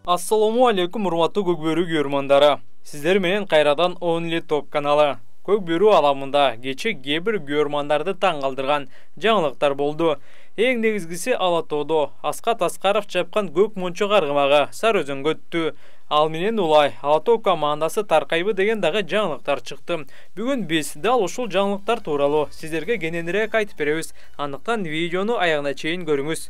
Assalamu alaikum урматтуу көкбөрү көрмандары. Сиздер менен кайрадан Only Top каналы. Көкбөрү аламында кече кээ-бир көрмандарды таң калтырган жаңылыктар болду. Эң негизгиси Алатоодо Аскат Аскаров чапкан көк мончок аргымагы Сары Өзөнгө өттү. Ал менен улай Алатоо командасы таркайбы деген дагы жаңылыктар чыкты. Бүгүн биз дал ушул жаңылыктар тууралуу сиздерге кененирээк айтып беребиз. Андыктан видеону аягына чейин көрүңүз.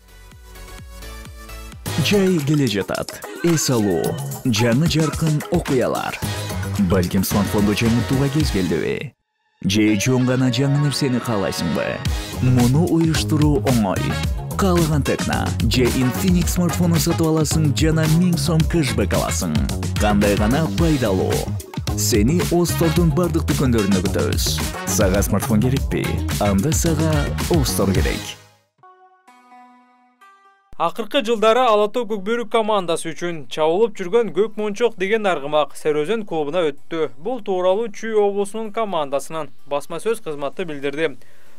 Жай келе жатат. Эс алуу, жаңы жаркын окуялар. Балким смартфонду жаңыртууга кез келдиби? Же чоң гана жаңы нерсени каалайсыңбы? Муну уюштуруу оңой. Каалаган текна же Infinix смартфону сатып аласың жана 1000 сом кэшбэк аласың. Кандай гана пайдалуу. Сени Остордун бардык дүкөндөрүнө күтөбүз. Сага смартфон керекпи? Анда сага Остор керек. Акыркы жылдары Алатоо көкбөрү командасы үчүн чабылып жүргөн көк мончок деген аргымак Сары Өзөн клубуна өттү. Бул тууралуу Чүй облусунун командасынын басма сөз кызматы билдирди.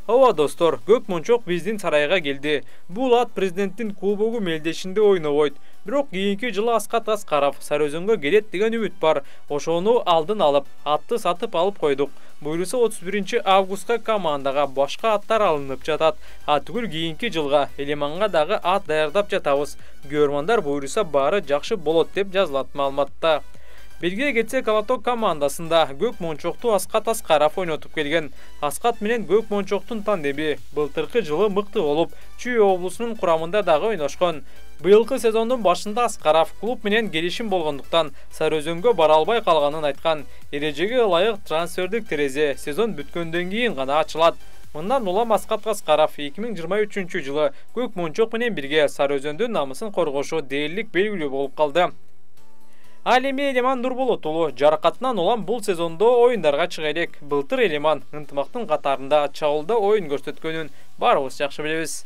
Ооба достор, көк мончок биздин сарайга келди. Бул ат президенттин кубогу мелдешинде ойнобойт. Бирок кийинки жылы Аскат Аскаров Сары Өзөнгө келет деген үмүт бар. Ошону алдын алып, атты сатып алып койдук. Буйруса 31 августка командага башка аттар алынып жатат. Түгүл кийинки жылга Элеманга дагы ат даярдап жатабыз. Көрмандар буйруса баары жакшы болот деп жазылат маалыматта. Белгиге кетсек, Алатоо командасында көк мончокту Аскат Аскаров ойнотуп келген. Аскат менен көк мончоктун тандеми былтыркы жылы мыкты болуп, Чүй облусунун курамында дагы ойношкон. Быйылкы сезондун башында Аскаров клуб менен келишим болгондуктан Сары Өзөнгө бара албай калганын айткан. Эрежеге ылайык трансфердик терезе сезон бүткөндөн кийин гана ачылат. Мындан улам Аскат Аскаров 2023 жылы көк мончок менен бирге Сары Өзөндүн намысын коргошу дээрлик белгилүү болуп калды. Ал эми Элеман Нурболот уулу жаракатынан улам бул сезондо оюндарга чыга элек. Былтыр Элеман ынтымактын катарында чабуулда оюн көрсөткөнүн баарыбыз жакшы билебиз.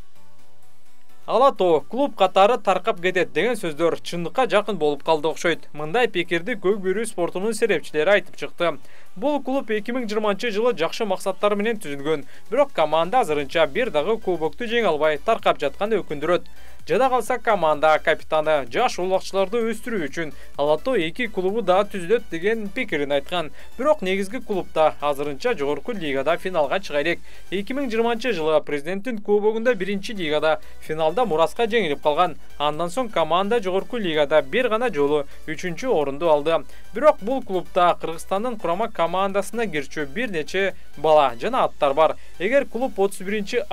Алатоо клуб катары таркап кетет деген сөздөр чындыкка жакын болуп калды окшойт. Мындай пикирди көкбөрү спортунун серепчилери айтып чыкты. Бул клуб 2020 жылы жакшы максаттар менен түзүлгөн, бирок команда азырынча бир дагы кубокту жеңе албай таркап жатканы өкүндүрөт. Жада калса команда капитаны жаш улакчыларды өстүрүү үчүн Алатоо 2 клубу да түзүлөт деген пикирин айткан. Бирок негизги клубта азырынча жогорку лигада финалга чыга элек. 2020 жылы президенттин кубогунда 1-лигада финалда Мураска жеңилип калган. Андан соң команда жогорку лигада бир гана жолу 3-орунду алды. Бирок бул клубта Кыргызстандын курама командасына кирчү бир нече бала жана аттар бар. Эгер клуб 31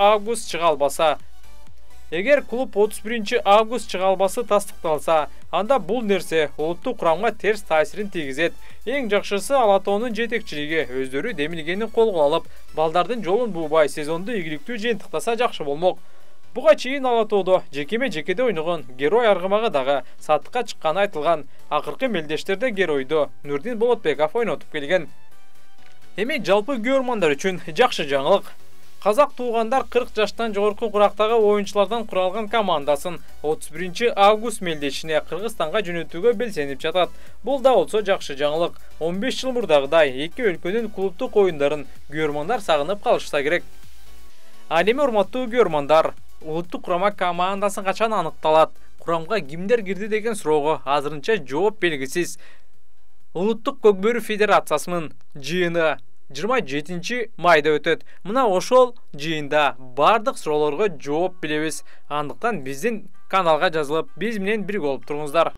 август чыга албасы тастыкталса, анда бул нерсе улуттук курамга терс таасирин тийгизет. Эң жакшысы Алатоонун жетекчилиги өздөрү демилгени колго алып, балдардын жолун буубай сезонду ийгиликтүү жыйынтыктаса жакшы болмок. Буга чейин Алатоодо жекеме-жекеде ойногон герой аргымагы дагы сатыкка чыкканы айтылган. Акыркы мелдештерде геройду Нурдин Болотбеков ойнотуп келген. Эми жалпы көрмандар үчүн жакшы жаңылык. Казак туугандар 40 жаштан жогорку курактагы оюнчулардан куралган командасын 31 август мелдешине Кыргызстанга жөнөтүүгө белсенип жатат. Бул да болсо жакшы жаңылык. 15 жыл мурдагыдай эки өлкөнүн клубтук оюндарын көрмандар сагынып калышса керек. Ал эми урматтуу көрмандар, улуттук курама командасы качан аныкталат? Курамга кимдер кирди деген суроого азырынча жооп белгисиз. Улуттук көкбөрү федерациясынын жыйыны 27 майда өтөт. Мына ошол жыйында бардык суроолорго жооп билебиз. Андыктан биздин каналга жазылып, биз менен бирге болуп туруңуздар.